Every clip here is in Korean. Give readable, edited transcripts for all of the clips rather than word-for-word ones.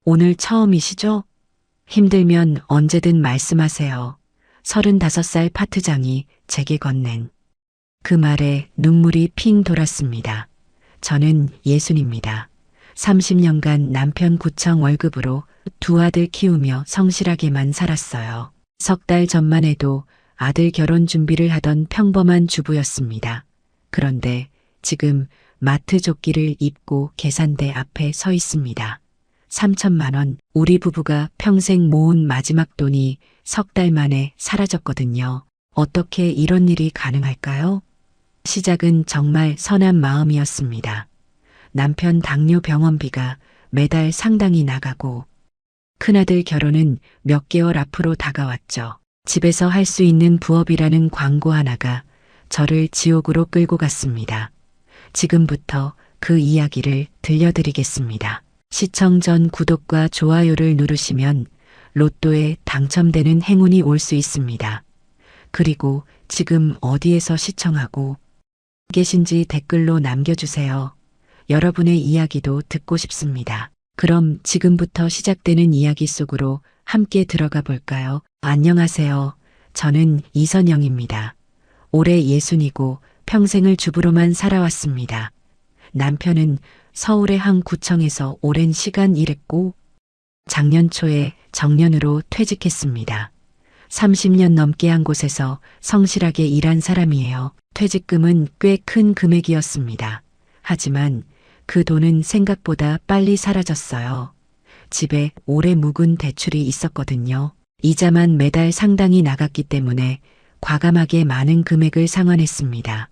오늘 처음이시죠? 힘들면 언제든 말씀하세요. 35살 파트장이 제게 건넨 그 말에 눈물이 핑 돌았습니다. 저는 예순입니다. 30년간 남편 구청 월급으로 두 아들 키우며 성실하게만 살았어요. 석 달 전만 해도 아들 결혼 준비를 하던 평범한 주부였습니다. 그런데 지금 마트 조끼를 입고 계산대 앞에 서 있습니다. 3천만 원, 우리 부부가 평생 모은 마지막 돈이 석 달 만에 사라졌거든요. 어떻게 이런 일이 가능할까요? 시작은 정말 선한 마음이었습니다. 남편 당뇨 병원비가 매달 상당히 나가고 큰아들 결혼은 몇 개월 앞으로 다가왔죠. 집에서 할 수 있는 부업이라는 광고 하나가 저를 지옥으로 끌고 갔습니다. 지금부터 그 이야기를 들려드리겠습니다. 시청 전 구독과 좋아요를 누르시면 로또에 당첨되는 행운이 올 수 있습니다. 그리고 지금 어디에서 시청하고 계신지 댓글로 남겨주세요. 여러분의 이야기도 듣고 싶습니다. 그럼 지금부터 시작되는 이야기 속으로 함께 들어가 볼까요? 안녕하세요. 저는 이선영입니다. 올해 60이고 평생을 주부로만 살아왔습니다. 남편은 서울의 한 구청에서 오랜 시간 일했고 작년 초에 정년으로 퇴직했습니다. 30년 넘게 한 곳에서 성실하게 일한 사람이에요. 퇴직금은 꽤 큰 금액이었습니다. 하지만 그 돈은 생각보다 빨리 사라졌어요. 집에 오래 묵은 대출이 있었거든요. 이자만 매달 상당히 나갔기 때문에 과감하게 많은 금액을 상환했습니다.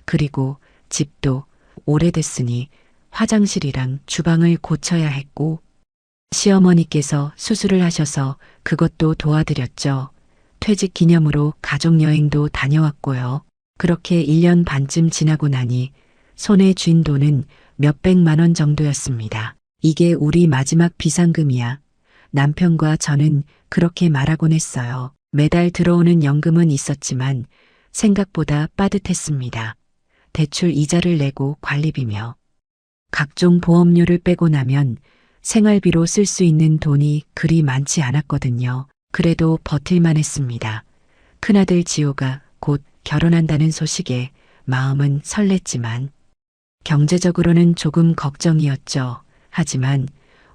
그리고 집도 오래됐으니 화장실이랑 주방을 고쳐야 했고 시어머니께서 수술을 하셔서 그것도 도와드렸죠. 퇴직 기념으로 가족여행도 다녀왔고요. 그렇게 1년 반쯤 지나고 나니 손에 쥔 돈은 몇백만 원 정도였습니다. 이게 우리 마지막 비상금이야. 남편과 저는 그렇게 말하곤 했어요. 매달 들어오는 연금은 있었지만 생각보다 빠듯했습니다. 대출 이자를 내고 관리비며 각종 보험료를 빼고 나면 생활비로 쓸 수 있는 돈이 그리 많지 않았거든요. 그래도 버틸만 했습니다. 큰아들 지호가 곧 결혼한다는 소식에 마음은 설렜지만 경제적으로는 조금 걱정이었죠. 하지만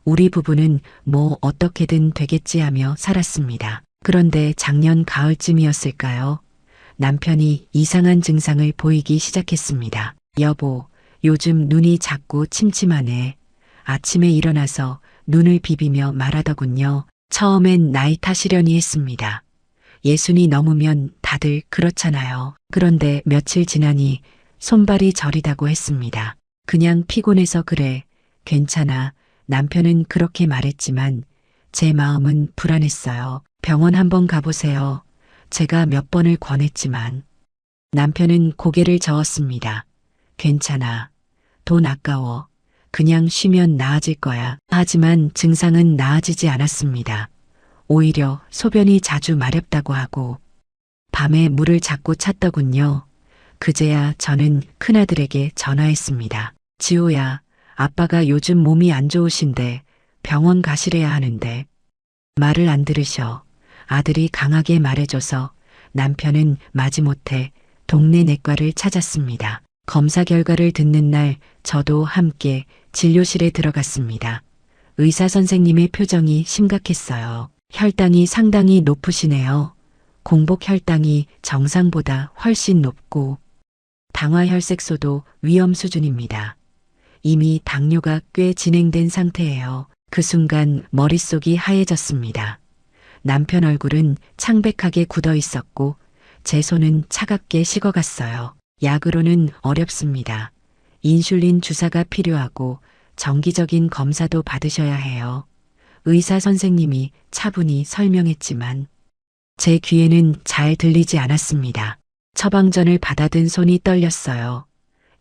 우리 부부는 뭐 어떻게든 되겠지 하며 살았습니다. 그런데 작년 가을쯤이었을까요? 남편이 이상한 증상을 보이기 시작했습니다. 여보, 요즘 눈이 자꾸 침침하네. 아침에 일어나서 눈을 비비며 말하더군요. 처음엔 나이 탓이려니 했습니다. 60이 넘으면 다들 그렇잖아요. 그런데 며칠 지나니 손발이 저리다고 했습니다. 그냥 피곤해서 그래. 괜찮아. 남편은 그렇게 말했지만 제 마음은 불안했어요. 병원 한번 가보세요. 제가 몇 번을 권했지만 남편은 고개를 저었습니다. 괜찮아. 돈 아까워. 그냥 쉬면 나아질 거야. 하지만 증상은 나아지지 않았습니다. 오히려 소변이 자주 마렵다고 하고 밤에 물을 자꾸 찾더군요. 그제야 저는 큰아들에게 전화했습니다. 지호야, 아빠가 요즘 몸이 안 좋으신데 병원 가시래야 하는데. 말을 안 들으셔. 아들이 강하게 말해줘서 남편은 마지못해 동네 내과를 찾았습니다. 검사 결과를 듣는 날 저도 함께 진료실에 들어갔습니다. 의사 선생님의 표정이 심각했어요. 혈당이 상당히 높으시네요. 공복 혈당이 정상보다 훨씬 높고 당화혈색소도 위험 수준입니다. 이미 당뇨가 꽤 진행된 상태예요. 그 순간 머릿속이 하얘졌습니다. 남편 얼굴은 창백하게 굳어 있었고 제 손은 차갑게 식어갔어요. 약으로는 어렵습니다. 인슐린 주사가 필요하고 정기적인 검사도 받으셔야 해요. 의사 선생님이 차분히 설명했지만 제 귀에는 잘 들리지 않았습니다. 처방전을 받아든 손이 떨렸어요.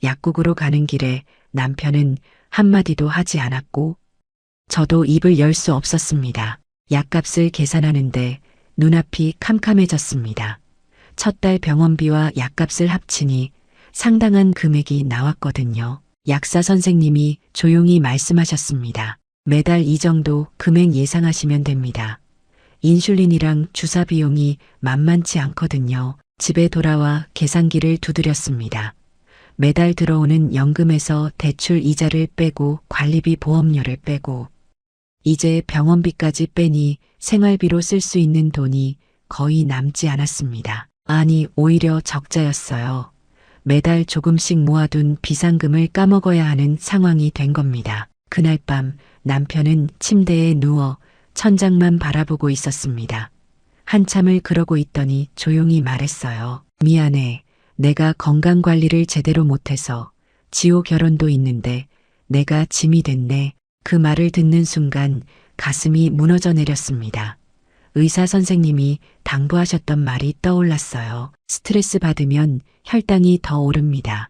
약국으로 가는 길에 남편은 한마디도 하지 않았고 저도 입을 열 수 없었습니다. 약값을 계산하는데 눈앞이 캄캄해졌습니다. 첫 달 병원비와 약값을 합치니 상당한 금액이 나왔거든요. 약사 선생님이 조용히 말씀하셨습니다. 매달 이 정도 금액 예상하시면 됩니다. 인슐린이랑 주사 비용이 만만치 않거든요. 집에 돌아와 계산기를 두드렸습니다. 매달 들어오는 연금에서 대출 이자를 빼고 관리비 보험료를 빼고 이제 병원비까지 빼니 생활비로 쓸 수 있는 돈이 거의 남지 않았습니다. 아니, 오히려 적자였어요. 매달 조금씩 모아둔 비상금을 까먹어야 하는 상황이 된 겁니다. 그날 밤 남편은 침대에 누워 천장만 바라보고 있었습니다. 한참을 그러고 있더니 조용히 말했어요. 미안해. 내가 건강관리를 제대로 못해서 지호 결혼도 있는데 내가 짐이 됐네. 그 말을 듣는 순간 가슴이 무너져 내렸습니다. 의사 선생님이 당부하셨던 말이 떠올랐어요. 스트레스 받으면 혈당이 더 오릅니다.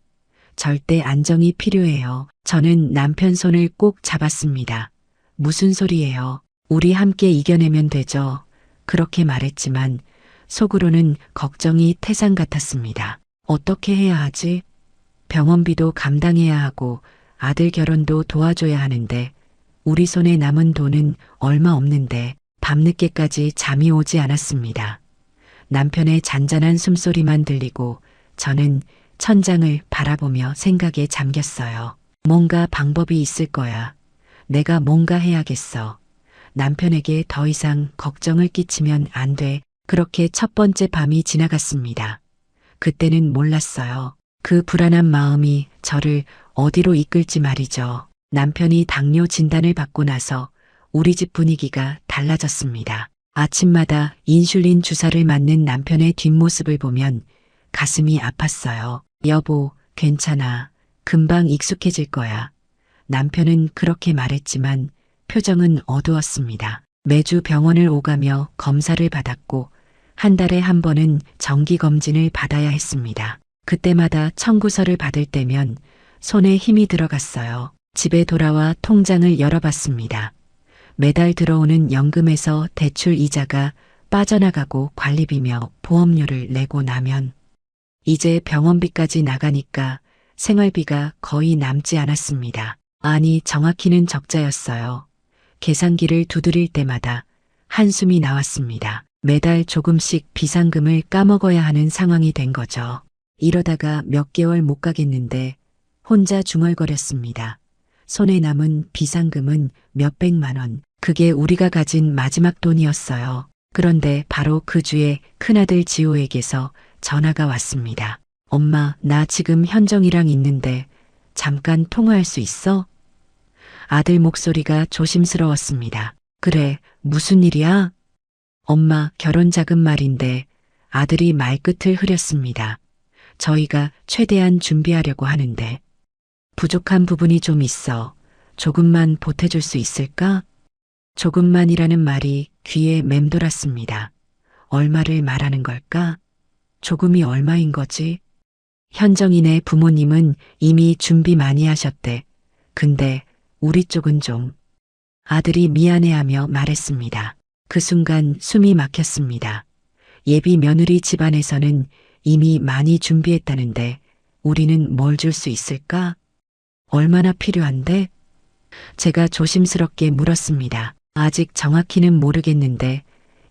절대 안정이 필요해요. 저는 남편 손을 꼭 잡았습니다. 무슨 소리예요? 우리 함께 이겨내면 되죠. 그렇게 말했지만 속으로는 걱정이 태산 같았습니다. 어떻게 해야 하지? 병원비도 감당해야 하고 아들 결혼도 도와줘야 하는데 우리 손에 남은 돈은 얼마 없는데 밤늦게까지 잠이 오지 않았습니다. 남편의 잔잔한 숨소리만 들리고 저는 천장을 바라보며 생각에 잠겼어요. 뭔가 방법이 있을 거야. 내가 뭔가 해야겠어. 남편에게 더 이상 걱정을 끼치면 안 돼. 그렇게 첫 번째 밤이 지나갔습니다. 그때는 몰랐어요. 그 불안한 마음이 저를 어디로 이끌지 말이죠. 남편이 당뇨 진단을 받고 나서 우리 집 분위기가 달라졌습니다. 아침마다 인슐린 주사를 맞는 남편의 뒷모습을 보면 가슴이 아팠어요. 여보, 괜찮아. 금방 익숙해질 거야. 남편은 그렇게 말했지만 표정은 어두웠습니다. 매주 병원을 오가며 검사를 받았고 한 달에 한 번은 정기검진을 받아야 했습니다. 그때마다 청구서를 받을 때면 손에 힘이 들어갔어요. 집에 돌아와 통장을 열어봤습니다. 매달 들어오는 연금에서 대출 이자가 빠져나가고 관리비며 보험료를 내고 나면 이제 병원비까지 나가니까 생활비가 거의 남지 않았습니다. 아니, 정확히는 적자였어요. 계산기를 두드릴 때마다 한숨이 나왔습니다. 매달 조금씩 비상금을 까먹어야 하는 상황이 된 거죠. 이러다가 몇 개월 못 가겠는데 혼자 중얼거렸습니다. 손에 남은 비상금은 몇백만 원. 그게 우리가 가진 마지막 돈이었어요. 그런데 바로 그 주에 큰아들 지호에게서 전화가 왔습니다. 엄마, 나 지금 현정이랑 있는데 잠깐 통화할 수 있어? 아들 목소리가 조심스러웠습니다. 그래, 무슨 일이야? 엄마, 결혼 자금 말인데 아들이 말끝을 흐렸습니다. 저희가 최대한 준비하려고 하는데 부족한 부분이 좀 있어. 조금만 보태줄 수 있을까? 조금만이라는 말이 귀에 맴돌았습니다. 얼마를 말하는 걸까? 조금이 얼마인 거지? 현정이네 부모님은 이미 준비 많이 하셨대. 근데 우리 쪽은 좀. 아들이 미안해하며 말했습니다. 그 순간 숨이 막혔습니다. 예비 며느리 집안에서는 이미 많이 준비했다는데 우리는 뭘 줄 수 있을까? 얼마나 필요한데? 제가 조심스럽게 물었습니다. 아직 정확히는 모르겠는데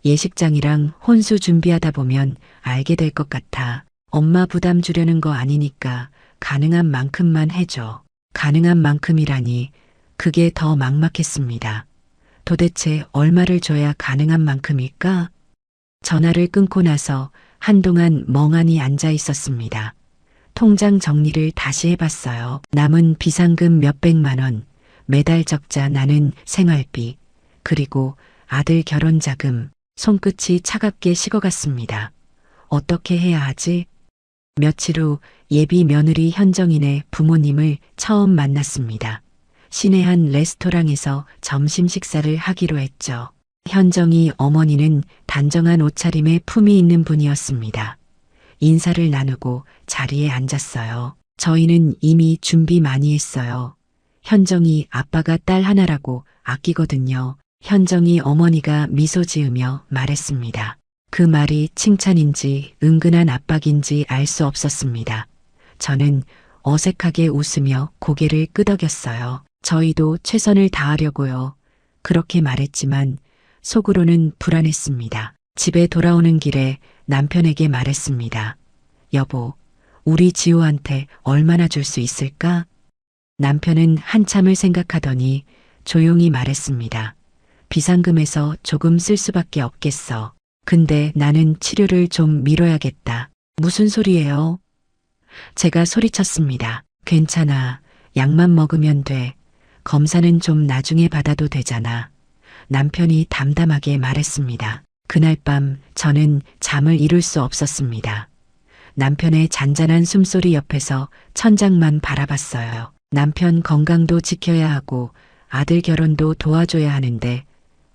예식장이랑 혼수 준비하다 보면 알게 될 것 같아. 엄마 부담 주려는 거 아니니까 가능한 만큼만 해줘. 가능한 만큼이라니 그게 더 막막했습니다. 도대체 얼마를 줘야 가능한 만큼일까? 전화를 끊고 나서 한동안 멍하니 앉아 있었습니다. 통장 정리를 다시 해봤어요. 남은 비상금 몇백만 원, 매달 적자 나는 생활비, 그리고 아들 결혼 자금, 손끝이 차갑게 식어갔습니다. 어떻게 해야 하지? 며칠 후 예비 며느리 현정인의 부모님을 처음 만났습니다. 시내 한 레스토랑에서 점심 식사를 하기로 했죠. 현정이 어머니는 단정한 옷차림에 품이 있는 분이었습니다. 인사를 나누고 자리에 앉았어요. 저희는 이미 준비 많이 했어요. 현정이 아빠가 딸 하나라고 아끼거든요. 현정이 어머니가 미소 지으며 말했습니다. 그 말이 칭찬인지 은근한 압박인지 알 수 없었습니다. 저는 어색하게 웃으며 고개를 끄덕였어요. 저희도 최선을 다하려고요. 그렇게 말했지만 속으로는 불안했습니다. 집에 돌아오는 길에 남편에게 말했습니다. 여보, 우리 지호한테 얼마나 줄 수 있을까? 남편은 한참을 생각하더니 조용히 말했습니다. 비상금에서 조금 쓸 수밖에 없겠어. 근데 나는 치료를 좀 미뤄야겠다. 무슨 소리예요? 제가 소리쳤습니다. 괜찮아. 약만 먹으면 돼. 검사는 좀 나중에 받아도 되잖아. 남편이 담담하게 말했습니다. 그날 밤 저는 잠을 이룰 수 없었습니다. 남편의 잔잔한 숨소리 옆에서 천장만 바라봤어요. 남편 건강도 지켜야 하고 아들 결혼도 도와줘야 하는데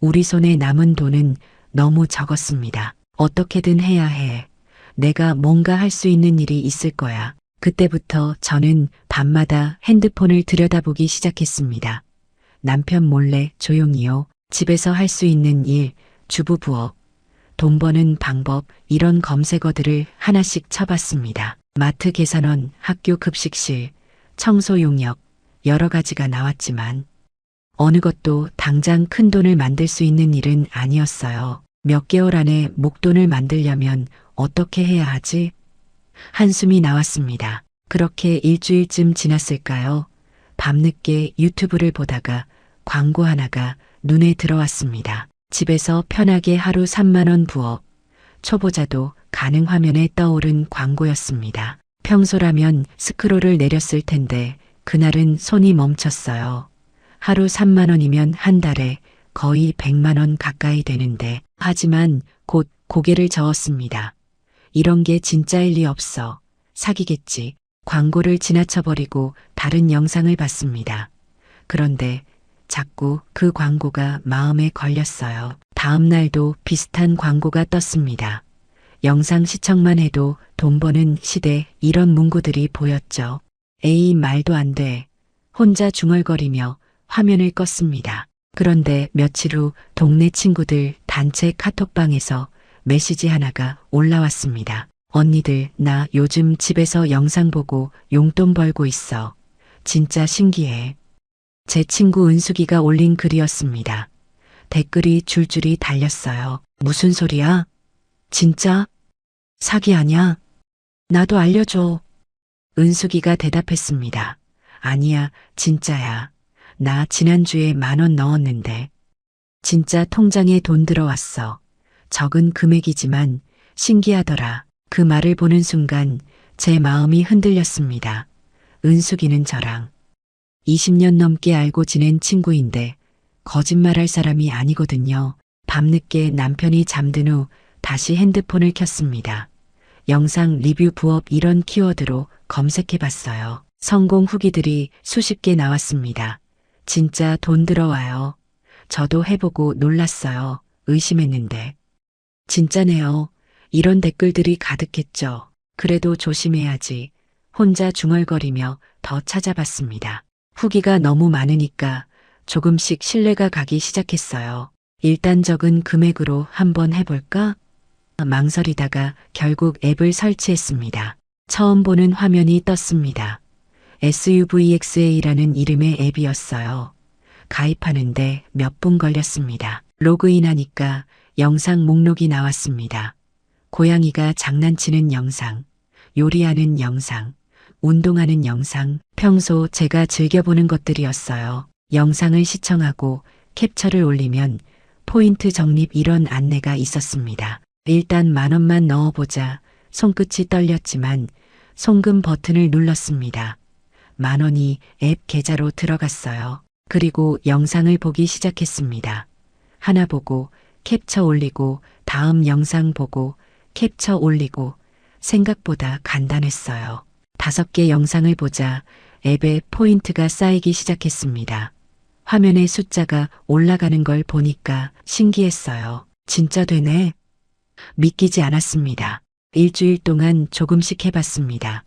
우리 손에 남은 돈은 너무 적었습니다. 어떻게든 해야 해. 내가 뭔가 할 수 있는 일이 있을 거야. 그때부터 저는 밤마다 핸드폰을 들여다보기 시작했습니다. 남편 몰래 조용히요. 집에서 할 수 있는 일, 주부 부업, 돈 버는 방법 이런 검색어들을 하나씩 쳐봤습니다. 마트 계산원, 학교 급식실, 청소 용역 여러 가지가 나왔지만 어느 것도 당장 큰 돈을 만들 수 있는 일은 아니었어요. 몇 개월 안에 목돈을 만들려면 어떻게 해야 하지? 한숨이 나왔습니다. 그렇게 일주일쯤 지났을까요? 밤늦게 유튜브를 보다가 광고 하나가 눈에 들어왔습니다. 집에서 편하게 하루 3만 원 부업. 초보자도 가능 화면에 떠오른 광고였습니다. 평소라면 스크롤을 내렸을 텐데 그날은 손이 멈췄어요. 하루 3만 원이면 한 달에 거의 100만 원 가까이 되는데 하지만 곧 고개를 저었습니다. 이런 게 진짜일 리 없어. 사기겠지. 광고를 지나쳐버리고 다른 영상을 봤습니다. 그런데 자꾸 그 광고가 마음에 걸렸어요. 다음 날도 비슷한 광고가 떴습니다. 영상 시청만 해도 돈 버는 시대 이런 문구들이 보였죠. 에이 말도 안 돼. 혼자 중얼거리며 화면을 껐습니다. 그런데 며칠 후 동네 친구들 단체 카톡방에서 메시지 하나가 올라왔습니다. 언니들, 나 요즘 집에서 영상 보고 용돈 벌고 있어. 진짜 신기해. 제 친구 은숙이가 올린 글이었습니다. 댓글이 줄줄이 달렸어요. 무슨 소리야? 진짜? 사기 아냐? 나도 알려줘. 은숙이가 대답했습니다. 아니야, 진짜야. 나 지난주에 10,000원 넣었는데. 진짜 통장에 돈 들어왔어. 적은 금액이지만 신기하더라. 그 말을 보는 순간 제 마음이 흔들렸습니다. 은숙이는 저랑 20년 넘게 알고 지낸 친구인데 거짓말할 사람이 아니거든요. 밤늦게 남편이 잠든 후 다시 핸드폰을 켰습니다. 영상 리뷰 부업 이런 키워드로 검색해봤어요. 성공 후기들이 수십 개 나왔습니다. 진짜 돈 들어와요. 저도 해보고 놀랐어요. 의심했는데. 진짜네요. 이런 댓글들이 가득했죠. 그래도 조심해야지. 혼자 중얼거리며 더 찾아봤습니다. 후기가 너무 많으니까 조금씩 신뢰가 가기 시작했어요. 일단 적은 금액으로 한번 해볼까? 망설이다가 결국 앱을 설치했습니다. 처음 보는 화면이 떴습니다. SUVXA라는 이름의 앱이었어요. 가입하는데 몇 분 걸렸습니다. 로그인하니까 영상 목록이 나왔습니다. 고양이가 장난치는 영상, 요리하는 영상, 운동하는 영상, 평소 제가 즐겨보는 것들이었어요. 영상을 시청하고 캡처를 올리면 포인트 적립 이런 안내가 있었습니다. 일단 10,000원만 넣어보자. 손끝이 떨렸지만 송금 버튼을 눌렀습니다. 10,000원이 앱 계좌로 들어갔어요. 그리고 영상을 보기 시작했습니다. 하나 보고 캡처 올리고 다음 영상 보고 캡처 올리고 생각보다 간단했어요. 5개 영상을 보자 앱에 포인트가 쌓이기 시작했습니다. 화면에 숫자가 올라가는 걸 보니까 신기했어요. 진짜 되네. 믿기지 않았습니다. 일주일 동안 조금씩 해봤습니다.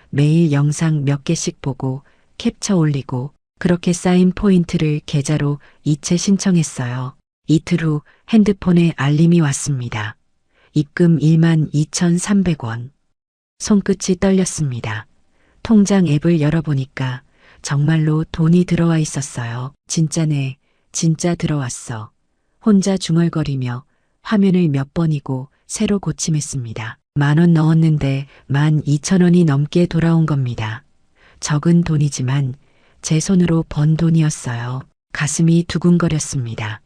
매일 영상 몇 개씩 보고 캡처 올리고 그렇게 쌓인 포인트를 계좌로 이체 신청했어요. 이틀 후 핸드폰에 알림이 왔습니다. 입금 12,300원. 손끝이 떨렸습니다. 통장 앱을 열어보니까 정말로 돈이 들어와 있었어요. 진짜네. 진짜 들어왔어. 혼자 중얼거리며 화면을 몇 번이고 새로 고침했습니다. 10,000원 넣었는데 12,000원이 넘게 돌아온 겁니다. 적은 돈이지만 제 손으로 번 돈이었어요. 가슴이 두근거렸습니다.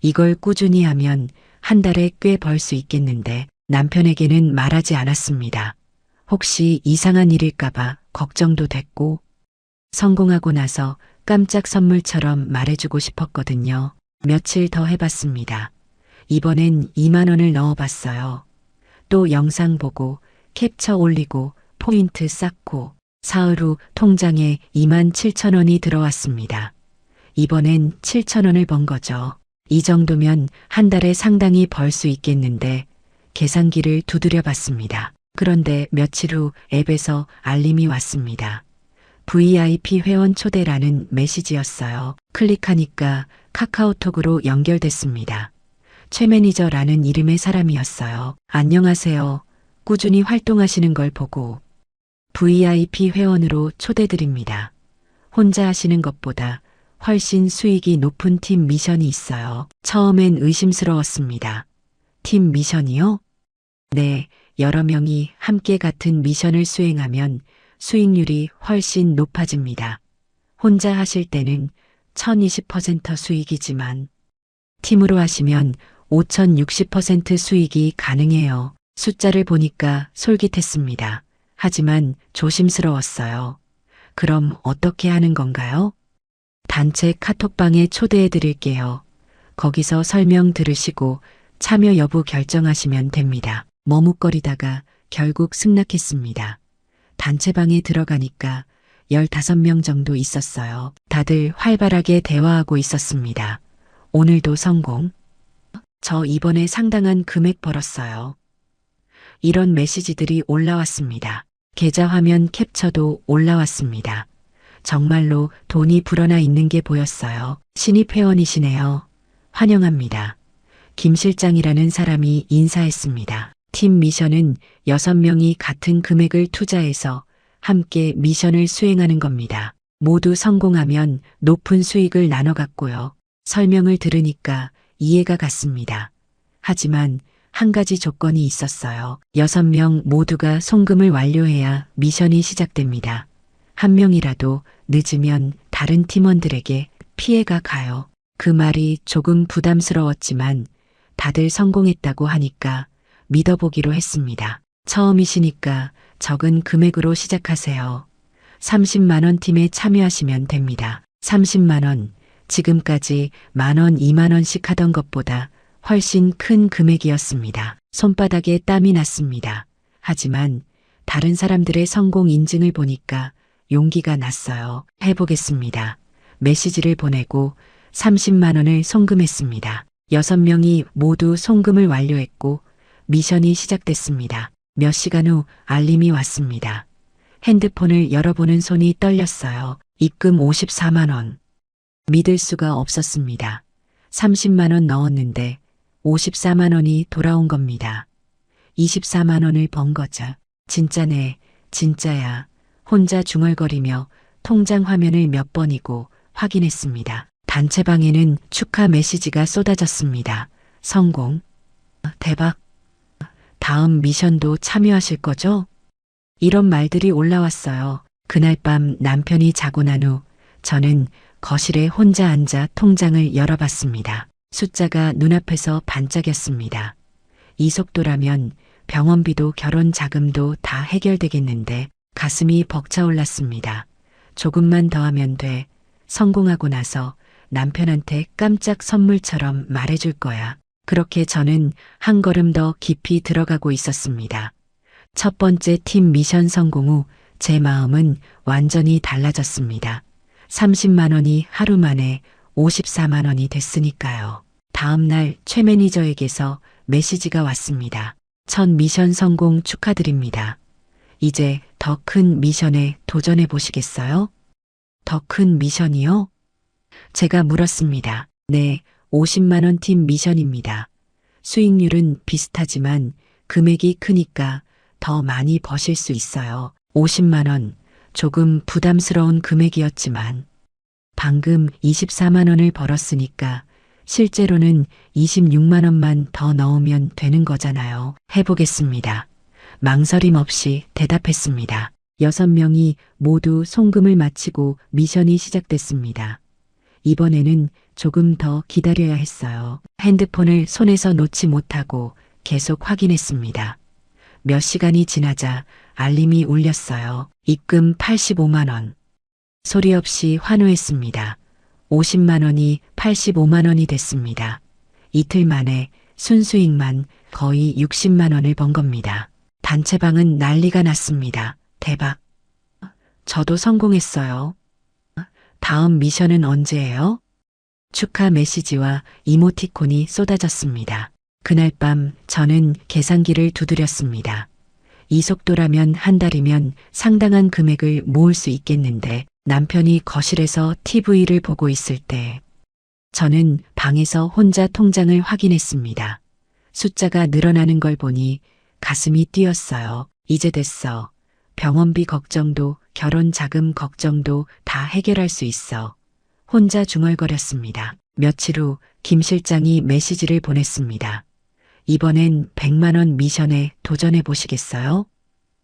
이걸 꾸준히 하면 한 달에 꽤 벌 수 있겠는데 남편에게는 말하지 않았습니다. 혹시 이상한 일일까봐 걱정도 됐고 성공하고 나서 깜짝 선물처럼 말해주고 싶었거든요. 며칠 더 해봤습니다. 이번엔 20,000원을 넣어봤어요. 또 영상 보고 캡처 올리고 포인트 쌓고 사흘 후 통장에 27,000원이 들어왔습니다. 이번엔 7,000원을 번 거죠. 이 정도면 한 달에 상당히 벌 수 있겠는데 계산기를 두드려 봤습니다. 그런데 며칠 후 앱에서 알림이 왔습니다. VIP 회원 초대라는 메시지였어요. 클릭하니까 카카오톡으로 연결됐습니다. 최 매니저라는 이름의 사람이었어요. 안녕하세요. 꾸준히 활동하시는 걸 보고 VIP 회원으로 초대드립니다. 혼자 하시는 것보다 훨씬 수익이 높은 팀 미션이 있어요. 처음엔 의심스러웠습니다. 팀 미션이요? 네, 여러 명이 함께 같은 미션을 수행하면 수익률이 훨씬 높아집니다. 혼자 하실 때는 1020% 수익이지만 팀으로 하시면 5060% 수익이 가능해요. 숫자를 보니까 솔깃했습니다. 하지만 조심스러웠어요. 그럼 어떻게 하는 건가요? 단체 카톡방에 초대해 드릴게요. 거기서 설명 들으시고 참여 여부 결정하시면 됩니다. 머뭇거리다가 결국 승낙했습니다. 단체방에 들어가니까 15명 정도 있었어요. 다들 활발하게 대화하고 있었습니다. 오늘도 성공. 저 이번에 상당한 금액 벌었어요. 이런 메시지들이 올라왔습니다. 계좌 화면 캡처도 올라왔습니다. 정말로 돈이 불어나 있는 게 보였어요. 신입 회원이시네요. 환영합니다. 김 실장이라는 사람이 인사했습니다. 팀 미션은 6명이 같은 금액을 투자해서 함께 미션을 수행하는 겁니다. 모두 성공하면 높은 수익을 나눠 갖고요. 설명을 들으니까 이해가 갔습니다. 하지만 한 가지 조건이 있었어요. 6명 모두가 송금을 완료해야 미션이 시작됩니다. 한 명이라도 늦으면 다른 팀원들에게 피해가 가요. 그 말이 조금 부담스러웠지만 다들 성공했다고 하니까 믿어보기로 했습니다. 처음이시니까 적은 금액으로 시작하세요. 30만 원 팀에 참여하시면 됩니다. 30만 원, 지금까지 10,000원, 20,000원씩 하던 것보다 훨씬 큰 금액이었습니다. 손바닥에 땀이 났습니다. 하지만 다른 사람들의 성공 인증을 보니까 용기가 났어요. 해보겠습니다. 메시지를 보내고 30만 원을 송금했습니다. 6명이 모두 송금을 완료했고 미션이 시작됐습니다. 몇 시간 후 알림이 왔습니다. 핸드폰을 열어보는 손이 떨렸어요. 입금 54만 원. 믿을 수가 없었습니다. 30만 원 넣었는데 54만 원이 돌아온 겁니다. 24만 원을 번 거죠. 진짜네, 진짜야. 혼자 중얼거리며 통장 화면을 몇 번이고 확인했습니다. 단체방에는 축하 메시지가 쏟아졌습니다. 성공. 대박. 다음 미션도 참여하실 거죠? 이런 말들이 올라왔어요. 그날 밤 남편이 자고 난 후 저는 거실에 혼자 앉아 통장을 열어봤습니다. 숫자가 눈앞에서 반짝였습니다. 이 속도라면 병원비도 결혼 자금도 다 해결되겠는데 가슴이 벅차올랐습니다. 조금만 더 하면 돼. 성공하고 나서 남편한테 깜짝 선물처럼 말해줄 거야. 그렇게 저는 한 걸음 더 깊이 들어가고 있었습니다. 첫 번째 팀 미션 성공 후 제 마음은 완전히 달라졌습니다. 30만 원이 하루 만에 54만 원이 됐으니까요. 다음 날 최 매니저에게서 메시지가 왔습니다. 첫 미션 성공 축하드립니다. 이제 더 큰 미션에 도전해 보시겠어요? 더 큰 미션이요? 제가 물었습니다. 네, 50만 원 팀 미션입니다. 수익률은 비슷하지만 금액이 크니까 더 많이 버실 수 있어요. 50만 원, 조금 부담스러운 금액이었지만 방금 24만 원을 벌었으니까 실제로는 26만 원만 더 넣으면 되는 거잖아요. 해보겠습니다. 망설임 없이 대답했습니다. 6명이 모두 송금을 마치고 미션이 시작됐습니다. 이번에는 조금 더 기다려야 했어요. 핸드폰을 손에서 놓지 못하고 계속 확인했습니다. 몇 시간이 지나자 알림이 울렸어요. 입금 85만 원. 소리 없이 환호했습니다. 50만 원이 85만 원이 됐습니다. 이틀 만에 순수익만 거의 60만 원을 번 겁니다. 단체방은 난리가 났습니다. 대박. 저도 성공했어요. 다음 미션은 언제예요? 축하 메시지와 이모티콘이 쏟아졌습니다. 그날 밤 저는 계산기를 두드렸습니다. 이 속도라면 한 달이면 상당한 금액을 모을 수 있겠는데 남편이 거실에서 TV를 보고 있을 때 저는 방에서 혼자 통장을 확인했습니다. 숫자가 늘어나는 걸 보니 가슴이 뛰었어요. 이제 됐어. 병원비 걱정도 결혼 자금 걱정도 다 해결할 수 있어. 혼자 중얼거렸습니다. 며칠 후 김 실장이 메시지를 보냈습니다. 이번엔 100만 원 미션에 도전해 보시겠어요?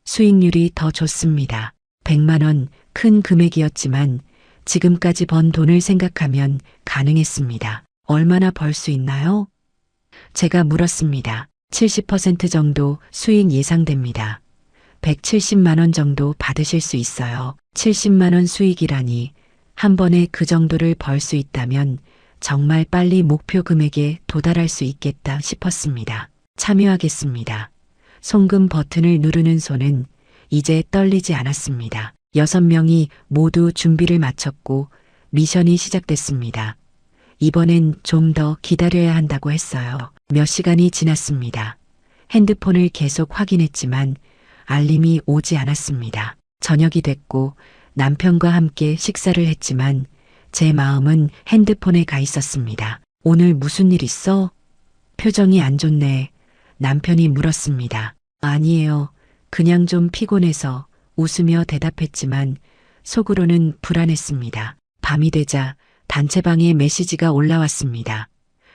수익률이 더 좋습니다. 100만 원 큰 금액이었지만 지금까지 번 돈을 생각하면 가능했습니다. 얼마나 벌 수 있나요? 제가 물었습니다. 70% 정도 수익 예상됩니다. 170만 원 정도 받으실 수 있어요. 70만 원 수익이라니 한 번에 그 정도를 벌 수 있다면 정말 빨리 목표 금액에 도달할 수 있겠다 싶었습니다. 참여하겠습니다. 송금 버튼을 누르는 손은 이제 떨리지 않았습니다. 6명이 모두 준비를 마쳤고 미션이 시작됐습니다. 이번엔 좀 더 기다려야 한다고 했어요. 몇 시간이 지났습니다. 핸드폰을 계속 확인했지만 알림이 오지 않았습니다. 저녁이 됐고 남편과 함께 식사를 했지만 제 마음은 핸드폰에 가 있었습니다. 오늘 무슨 일 있어? 표정이 안 좋네. 남편이 물었습니다. 아니에요. 그냥 좀 피곤해서 웃으며 대답했지만 속으로는 불안했습니다. 밤이 되자 단체방에 메시지가 올라왔습니다.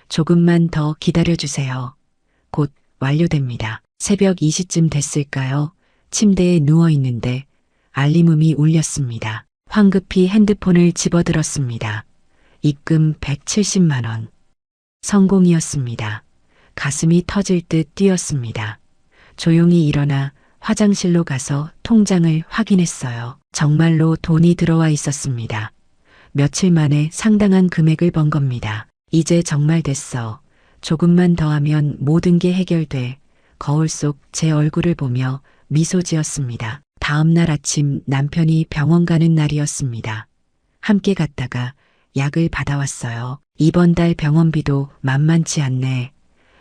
조금만 더 기다려주세요. 곧 완료됩니다. 새벽 2시쯤 됐을까요? 침대에 누워 있는데 알림음이 울렸습니다. 황급히 핸드폰을 집어들었습니다. 입금 170만 원. 성공이었습니다. 가슴이 터질 듯 뛰었습니다. 조용히 일어나 화장실로 가서 통장을 확인했어요. 정말로 돈이 들어와 있었습니다. 며칠 만에 상당한 금액을 번 겁니다. 이제 정말 됐어. 조금만 더 하면 모든 게 해결돼. 거울 속 제 얼굴을 보며 미소 지었습니다. 다음 날 아침 남편이 병원 가는 날이었습니다. 함께 갔다가 약을 받아왔어요. 이번 달 병원비도 만만치 않네.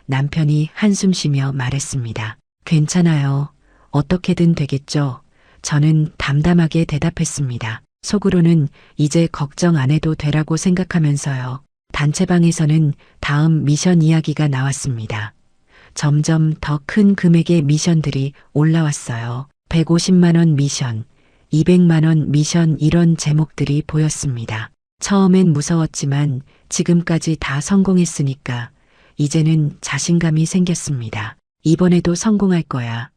남편이 한숨 쉬며 말했습니다. 괜찮아요. 어떻게든 되겠죠. 저는 담담하게 대답했습니다. 속으로는 이제 걱정 안 해도 되라고 생각하면서요. 단체방에서는 다음 미션 이야기가 나왔습니다. 점점 더 큰 금액의 미션들이 올라왔어요. 150만 원 미션, 200만 원 미션 이런 제목들이 보였습니다. 처음엔 무서웠지만 지금까지 다 성공했으니까 이제는 자신감이 생겼습니다. 이번에도 성공할 거야.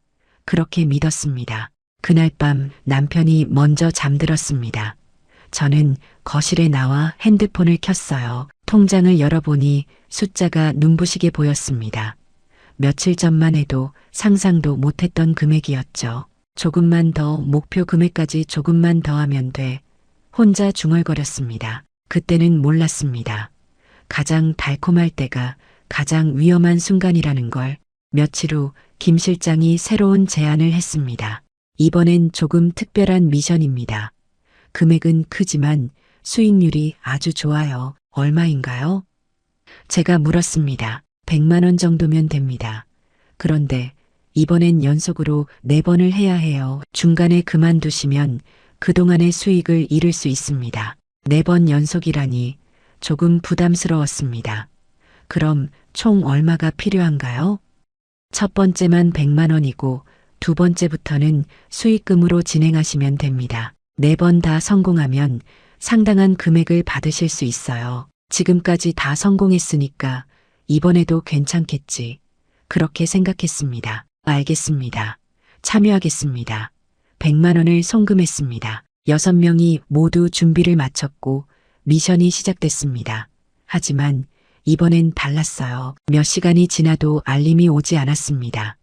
그렇게 믿었습니다. 그날 밤 남편이 먼저 잠들었습니다. 저는 거실에 나와 핸드폰을 켰어요. 통장을 열어보니 숫자가 눈부시게 보였습니다. 며칠 전만 해도 상상도 못했던 금액이었죠. 조금만 더 목표 금액까지 조금만 더 하면 돼. 혼자 중얼거렸습니다. 그때는 몰랐습니다. 가장 달콤할 때가 가장 위험한 순간이라는 걸. 며칠 후 김 실장이 새로운 제안을 했습니다. 이번엔 조금 특별한 미션입니다. 금액은 크지만 수익률이 아주 좋아요. 얼마인가요? 제가 물었습니다. 100만 원 정도면 됩니다. 그런데 이번엔 연속으로 4번을 해야 해요. 중간에 그만두시면 그동안의 수익을 잃을 수 있습니다. 4번 연속이라니 조금 부담스러웠습니다. 그럼 총 얼마가 필요한가요? 첫 번째만 100만 원이고 두 번째부터는 수익금으로 진행하시면 됩니다. 4번 다 성공하면 상당한 금액을 받으실 수 있어요. 지금까지 다 성공했으니까 이번에도 괜찮겠지. 그렇게 생각했습니다. 알겠습니다. 참여하겠습니다. 100만 원을 송금했습니다. 6명이 모두 준비를 마쳤고 미션이 시작됐습니다. 하지만 이번엔 달랐어요. 몇 시간이 지나도 알림이 오지 않았습니다.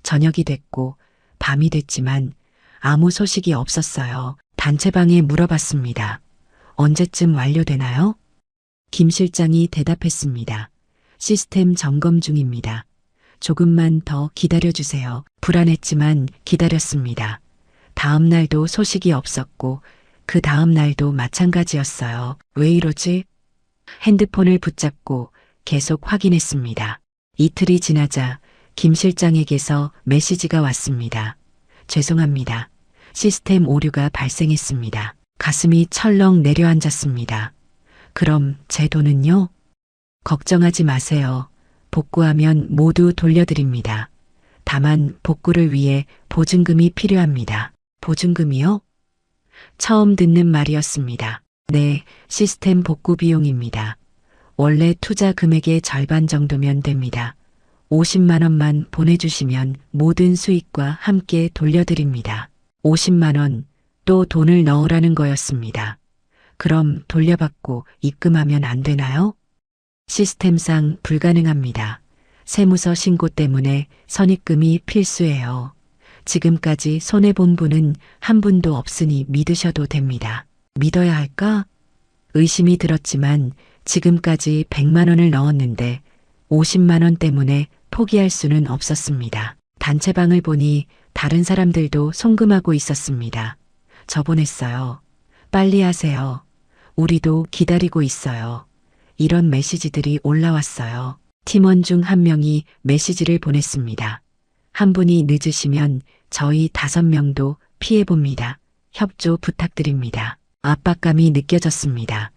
저녁이 됐고 밤이 됐지만 아무 소식이 없었어요. 단체방에 물어봤습니다. 언제쯤 완료되나요? 김 실장이 대답했습니다. 시스템 점검 중입니다. 조금만 더 기다려주세요. 불안했지만 기다렸습니다. 다음 날도 소식이 없었고 그 다음 날도 마찬가지였어요. 왜 이러지? 핸드폰을 붙잡고 계속 확인했습니다. 이틀이 지나자 김 실장에게서 메시지가 왔습니다. 죄송합니다. 시스템 오류가 발생했습니다. 가슴이 철렁 내려앉았습니다. 그럼 제 돈은요? 걱정하지 마세요. 복구하면 모두 돌려드립니다. 다만 복구를 위해 보증금이 필요합니다. 보증금이요? 처음 듣는 말이었습니다. 네, 시스템 복구 비용입니다. 원래 투자 금액의 절반 정도면 됩니다. 50만 원만 보내주시면 모든 수익과 함께 돌려드립니다. 50만 원, 또 돈을 넣으라는 거였습니다. 그럼 돌려받고 입금하면 안 되나요? 시스템상 불가능합니다. 세무서 신고 때문에 선입금이 필수예요. 지금까지 손해본 분은 한 분도 없으니 믿으셔도 됩니다. 믿어야 할까? 의심이 들었지만 지금까지 100만 원을 넣었는데 50만 원 때문에 포기할 수는 없었습니다. 단체방을 보니 다른 사람들도 송금하고 있었습니다. 저 보냈어요. 빨리 하세요. 우리도 기다리고 있어요. 이런 메시지들이 올라왔어요. 팀원 중 한 명이 메시지를 보냈습니다. 한 분이 늦으시면 저희 5명도 피해봅니다. 협조 부탁드립니다. 압박감이 느껴졌습니다.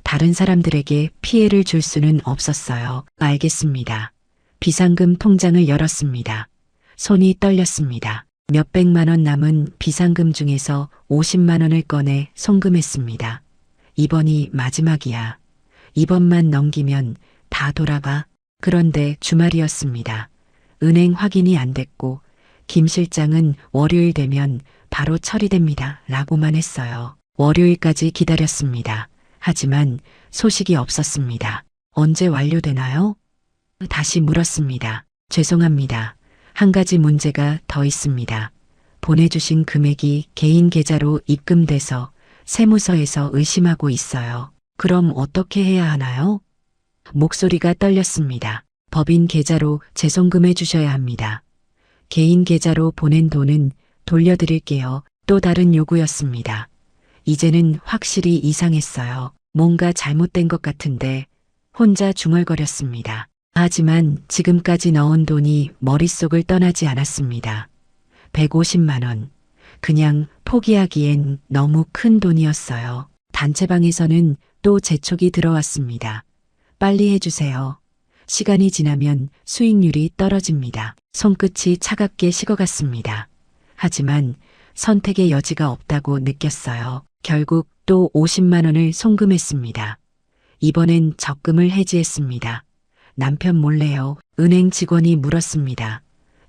다른 사람들에게 피해를 줄 수는 없었어요. 알겠습니다. 비상금 통장을 열었습니다. 손이 떨렸습니다. 몇백만 원 남은 비상금 중에서 50만 원을 꺼내 송금했습니다. 이번이 마지막이야. 이번만 넘기면 다 돌아가. 그런데 주말이었습니다. 은행 확인이 안 됐고 김 실장은 월요일 되면 바로 처리됩니다. 라고만 했어요. 월요일까지 기다렸습니다. 하지만 소식이 없었습니다. 언제 완료되나요? 다시 물었습니다. 죄송합니다. 한 가지 문제가 더 있습니다. 보내주신 금액이 개인 계좌로 입금돼서 세무서에서 의심하고 있어요. 그럼 어떻게 해야 하나요? 목소리가 떨렸습니다. 법인 계좌로 재송금해 주셔야 합니다. 개인 계좌로 보낸 돈은 돌려드릴게요. 또 다른 요구였습니다. 이제는 확실히 이상했어요. 뭔가 잘못된 것 같은데 혼자 중얼거렸습니다. 하지만 지금까지 넣은 돈이 머릿속을 떠나지 않았습니다. 150만 원. 그냥 포기하기엔 너무 큰 돈이었어요. 단체방에서는 또 재촉이 들어왔습니다. 빨리 해주세요. 시간이 지나면 수익률이 떨어집니다. 손끝이 차갑게 식어갔습니다. 하지만 선택의 여지가 없다고 느꼈어요. 결국 또 50만 원을 송금했습니다. 이번엔 적금을 해지했습니다. 남편 몰래요. 은행 직원이 물었습니다.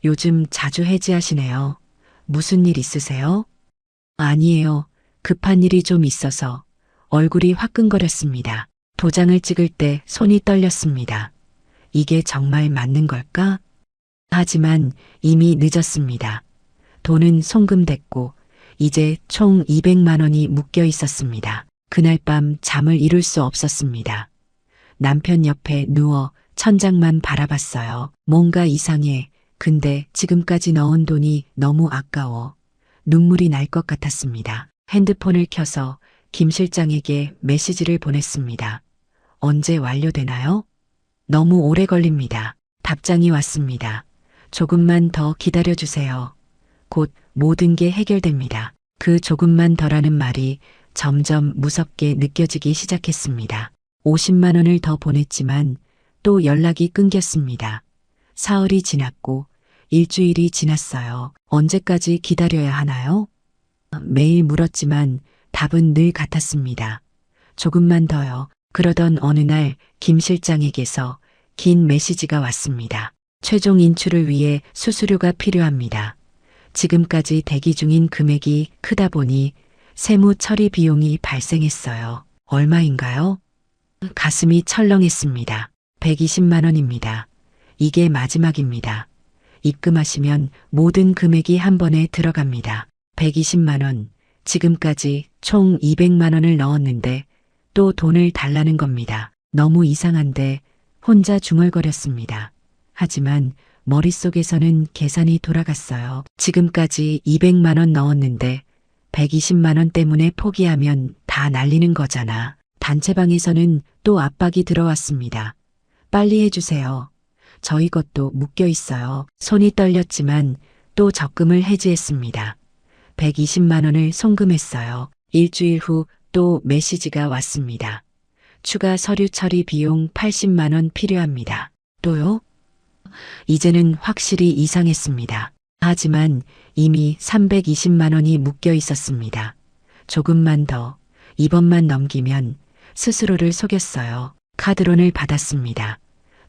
요즘 자주 해지하시네요. 무슨 일 있으세요? 아니에요. 급한 일이 좀 있어서. 얼굴이 화끈거렸습니다. 도장을 찍을 때 손이 떨렸습니다. 이게 정말 맞는 걸까? 하지만 이미 늦었습니다. 돈은 송금됐고 이제 총 200만 원이 묶여 있었습니다. 그날 밤 잠을 이룰 수 없었습니다. 남편 옆에 누워 천장만 바라봤어요. 뭔가 이상해. 근데 지금까지 넣은 돈이 너무 아까워. 눈물이 날 것 같았습니다. 핸드폰을 켜서 김 실장에게 메시지를 보냈습니다. 언제 완료되나요? 너무 오래 걸립니다. 답장이 왔습니다. 조금만 더 기다려주세요. 곧 모든 게 해결됩니다. 그 조금만 더라는 말이 점점 무섭게 느껴지기 시작했습니다. 50만 원을 더 보냈지만 또 연락이 끊겼습니다. 사흘이 지났고 일주일이 지났어요. 언제까지 기다려야 하나요? 매일 물었지만 답은 늘 같았습니다. 조금만 더요. 그러던 어느 날 김 실장에게서 긴 메시지가 왔습니다. 최종 인출을 위해 수수료가 필요합니다. 지금까지 대기 중인 금액이 크다 보니 세무 처리 비용이 발생했어요. 얼마인가요? 가슴이 철렁했습니다. 120만 원입니다. 이게 마지막입니다. 입금하시면 모든 금액이 한 번에 들어갑니다. 120만 원. 지금까지 총 200만 원을 넣었는데 또 돈을 달라는 겁니다. 너무 이상한데 혼자 중얼거렸습니다. 하지만 머릿속에서는 계산이 돌아갔어요. 지금까지 200만 원 넣었는데 120만 원 때문에 포기하면 다 날리는 거잖아. 단체방에서는 또 압박이 들어왔습니다. 빨리 해주세요. 저희 것도 묶여 있어요. 손이 떨렸지만 또 적금을 해지했습니다. 120만 원을 송금했어요. 일주일 후 또 메시지가 왔습니다. 추가 서류 처리 비용 80만 원 필요합니다. 또요? 이제는 확실히 이상했습니다. 하지만 이미 320만 원이 묶여 있었습니다. 조금만 더, 이번만 넘기면 스스로를 속였어요. 카드론을 받았습니다.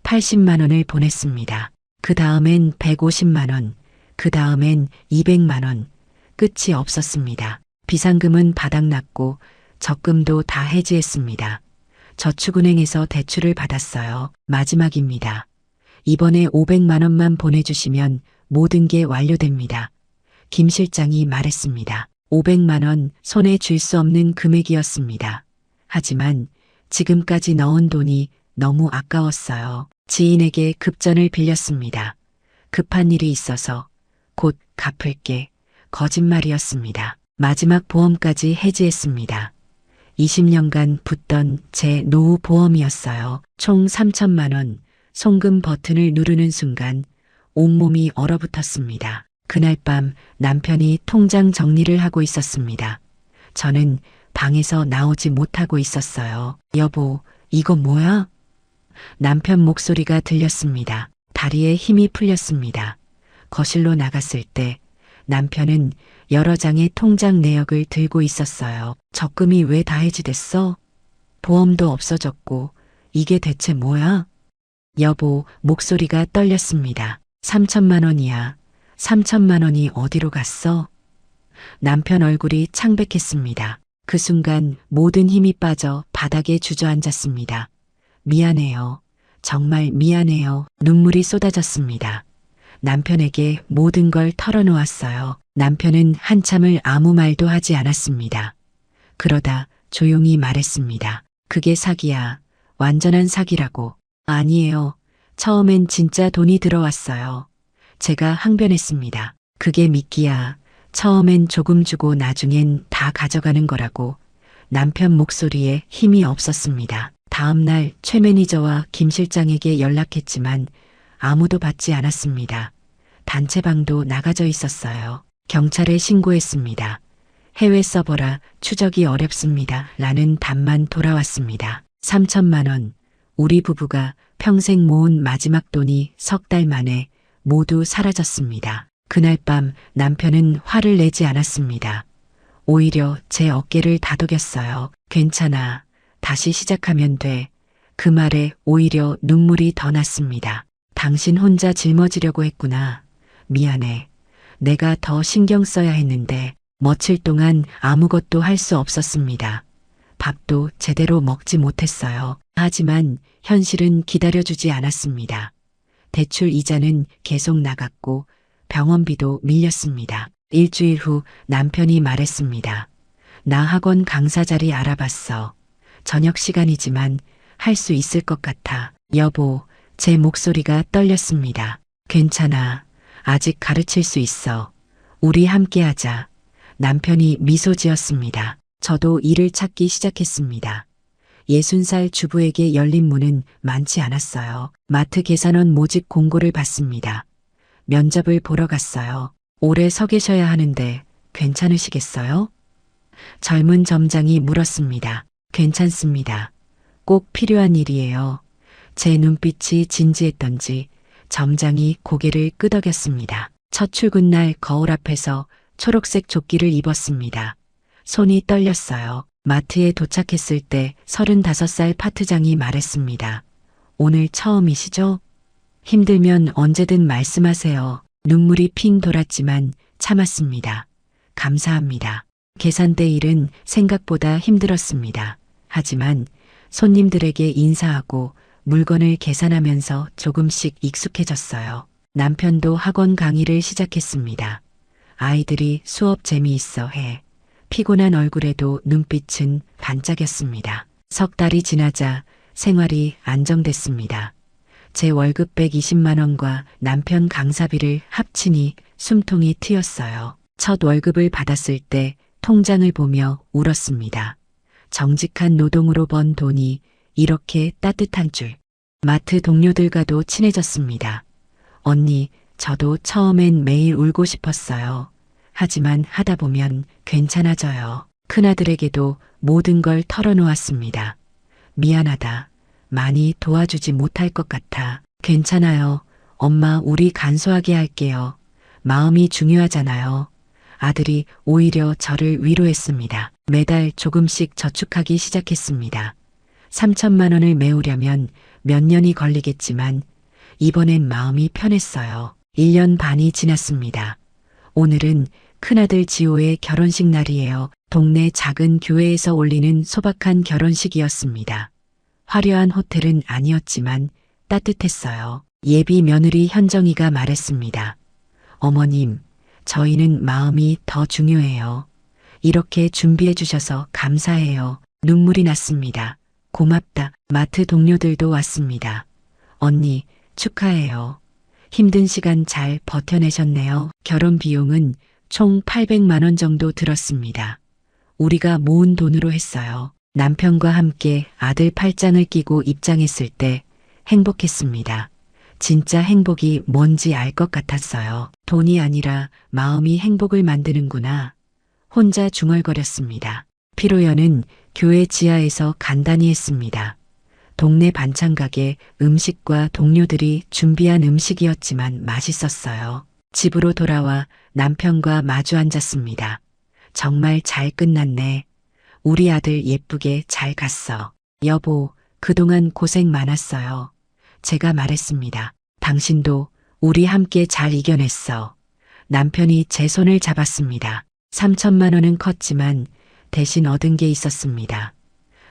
80만 원을 보냈습니다. 그 다음엔 150만 원, 그 다음엔 200만 원, 끝이 없었습니다. 비상금은 바닥났고 적금도 다 해지했습니다. 저축은행에서 대출을 받았어요. 마지막입니다. 이번에 500만 원만 보내주시면 모든 게 완료됩니다. 김 실장이 말했습니다. 500만 원 손에 쥘 수 없는 금액이었습니다. 하지만 지금까지 넣은 돈이 너무 아까웠어요. 지인에게 급전을 빌렸습니다. 급한 일이 있어서 곧 갚을게. 거짓말이었습니다. 마지막 보험까지 해지했습니다. 20년간 붙던 제 노후 보험이었어요. 총 3천만 원. 송금 버튼을 누르는 순간 온몸이 얼어붙었습니다. 그날 밤 남편이 통장 정리를 하고 있었습니다. 저는 방에서 나오지 못하고 있었어요. 여보, 이거 뭐야? 남편 목소리가 들렸습니다. 다리에 힘이 풀렸습니다. 거실로 나갔을 때 남편은 여러 장의 통장 내역을 들고 있었어요. 적금이 왜 다 해지됐어? 보험도 없어졌고 이게 대체 뭐야? 여보, 목소리가 떨렸습니다. 3천만 원이야. 3천만 원이 어디로 갔어? 남편 얼굴이 창백했습니다. 그 순간 모든 힘이 빠져 바닥에 주저앉았습니다. 미안해요. 정말 미안해요. 눈물이 쏟아졌습니다. 남편에게 모든 걸 털어놓았어요. 남편은 한참을 아무 말도 하지 않았습니다. 그러다 조용히 말했습니다. 그게 사기야. 완전한 사기라고. 아니에요. 처음엔 진짜 돈이 들어왔어요. 제가 항변했습니다. 그게 미끼야. 처음엔 조금 주고 나중엔 다 가져가는 거라고. 남편 목소리에 힘이 없었습니다. 다음 날 최 매니저와 김 실장에게 연락했지만 아무도 받지 않았습니다. 단체방도 나가져 있었어요. 경찰에 신고했습니다. 해외 서버라 추적이 어렵습니다. 라는 답만 돌아왔습니다. 3천만 원. 우리 부부가 평생 모은 마지막 돈이 석 달 만에 모두 사라졌습니다. 그날 밤 남편은 화를 내지 않았습니다. 오히려 제 어깨를 다독였어요. 괜찮아. 다시 시작하면 돼. 그 말에 오히려 눈물이 더 났습니다. 당신 혼자 짊어지려고 했구나. 미안해. 내가 더 신경 써야 했는데 며칠 동안 아무것도 할 수 없었습니다. 밥도 제대로 먹지 못했어요. 하지만 현실은 기다려주지 않았습니다. 대출 이자는 계속 나갔고 병원비도 밀렸습니다. 일주일 후 남편이 말했습니다. 나 학원 강사 자리 알아봤어. 저녁 시간이지만 할 수 있을 것 같아. 여보, 제 목소리가 떨렸습니다. 괜찮아. 아직 가르칠 수 있어. 우리 함께 하자. 남편이 미소 지었습니다. 저도 일을 찾기 시작했습니다. 60살 주부에게 열린 문은 많지 않았어요. 마트 계산원 모집 공고를 봤습니다. 면접을 보러 갔어요. 오래 서 계셔야 하는데 괜찮으시겠어요? 젊은 점장이 물었습니다. 괜찮습니다. 꼭 필요한 일이에요. 제 눈빛이 진지했던지 점장이 고개를 끄덕였습니다. 첫 출근 날 거울 앞에서 초록색 조끼를 입었습니다. 손이 떨렸어요. 마트에 도착했을 때 35살 파트장이 말했습니다. 오늘 처음이시죠? 힘들면 언제든 말씀하세요. 눈물이 핑 돌았지만 참았습니다. 감사합니다. 계산대 일은 생각보다 힘들었습니다. 하지만 손님들에게 인사하고 물건을 계산하면서 조금씩 익숙해졌어요. 남편도 학원 강의를 시작했습니다. 아이들이 수업 재미있어 해 피곤한 얼굴에도 눈빛은 반짝였습니다. 석 달이 지나자 생활이 안정됐습니다. 제 월급 120만 원과 남편 강사비를 합치니 숨통이 트였어요. 첫 월급을 받았을 때 통장을 보며 울었습니다. 정직한 노동으로 번 돈이 이렇게 따뜻한 줄. 마트 동료들과도 친해졌습니다. 언니, 저도 처음엔 매일 울고 싶었어요. 하지만 하다 보면 괜찮아져요. 큰아들에게도 모든 걸 털어놓았습니다. 미안하다. 많이 도와주지 못할 것 같아. 괜찮아요. 엄마, 우리 간소하게 할게요. 마음이 중요하잖아요. 아들이 오히려 저를 위로했습니다. 매달 조금씩 저축하기 시작했습니다. 3천만 원을 메우려면 몇 년이 걸리겠지만 이번엔 마음이 편했어요. 1년 반이 지났습니다. 오늘은 큰아들 지호의 결혼식 날이에요. 동네 작은 교회에서 올리는 소박한 결혼식이었습니다. 화려한 호텔은 아니었지만 따뜻했어요. 예비 며느리 현정이가 말했습니다. 어머님, 저희는 마음이 더 중요해요. 이렇게 준비해 주셔서 감사해요. 눈물이 났습니다. 고맙다. 마트 동료들도 왔습니다. 언니, 축하해요. 힘든 시간 잘 버텨내셨네요. 결혼 비용은 총 800만 원 정도 들었습니다. 우리가 모은 돈으로 했어요. 남편과 함께 아들 팔짱을 끼고 입장했을 때 행복했습니다. 진짜 행복이 뭔지 알 것 같았어요. 돈이 아니라 마음이 행복을 만드는구나. 혼자 중얼거렸습니다. 피로연은 교회 지하에서 간단히 했습니다. 동네 반찬 가게 음식과 동료들이 준비한 음식이었지만 맛있었어요. 집으로 돌아와 남편과 마주 앉았습니다. 정말 잘 끝났네. 우리 아들 예쁘게 잘 갔어. 여보, 그동안 고생 많았어요. 제가 말했습니다. 당신도 우리 함께 잘 이겨냈어. 남편이 제 손을 잡았습니다. 3천만 원은 컸지만 대신 얻은 게 있었습니다.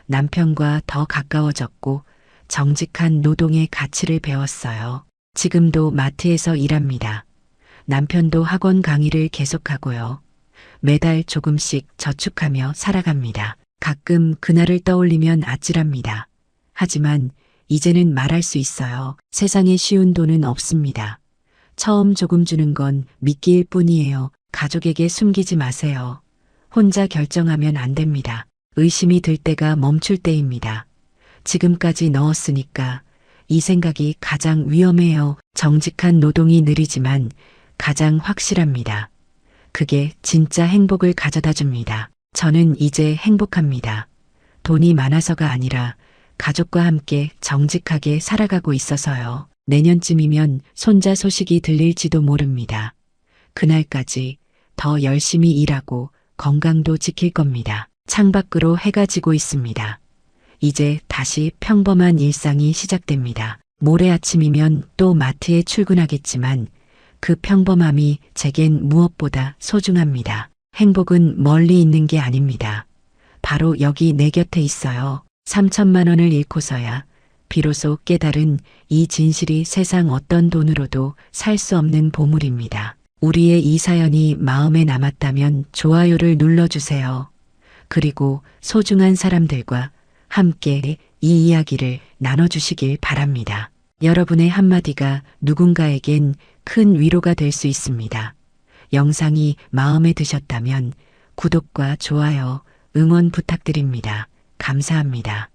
남편과 더 가까워졌고 정직한 노동의 가치를 배웠어요. 지금도 마트에서 일합니다. 남편도 학원 강의를 계속하고요. 매달 조금씩 저축하며 살아갑니다. 가끔 그날을 떠올리면 아찔합니다. 하지만 이제는 말할 수 있어요. 세상에 쉬운 돈은 없습니다. 처음 조금 주는 건 미끼일 뿐이에요. 가족에게 숨기지 마세요. 혼자 결정하면 안 됩니다. 의심이 들 때가 멈출 때입니다. 지금까지 넣었으니까 이 생각이 가장 위험해요. 정직한 노동이 느리지만 가장 확실합니다. 그게 진짜 행복을 가져다 줍니다. 저는 이제 행복합니다. 돈이 많아서가 아니라 가족과 함께 정직하게 살아가고 있어서요. 내년쯤이면 손자 소식이 들릴지도 모릅니다. 그날까지 더 열심히 일하고 건강도 지킬 겁니다. 창밖으로 해가 지고 있습니다. 이제 다시 평범한 일상이 시작됩니다. 모레 아침이면 또 마트에 출근하겠지만 그 평범함이 제겐 무엇보다 소중합니다. 행복은 멀리 있는 게 아닙니다. 바로 여기 내 곁에 있어요. 3천만 원을 잃고서야 비로소 깨달은 이 진실이 세상 어떤 돈으로도 살 수 없는 보물입니다. 우리의 이 사연이 마음에 남았다면 좋아요를 눌러주세요. 그리고 소중한 사람들과 함께 이 이야기를 나눠주시길 바랍니다. 여러분의 한마디가 누군가에겐 큰 위로가 될 수 있습니다. 영상이 마음에 드셨다면 구독과 좋아요, 응원 부탁드립니다. 감사합니다.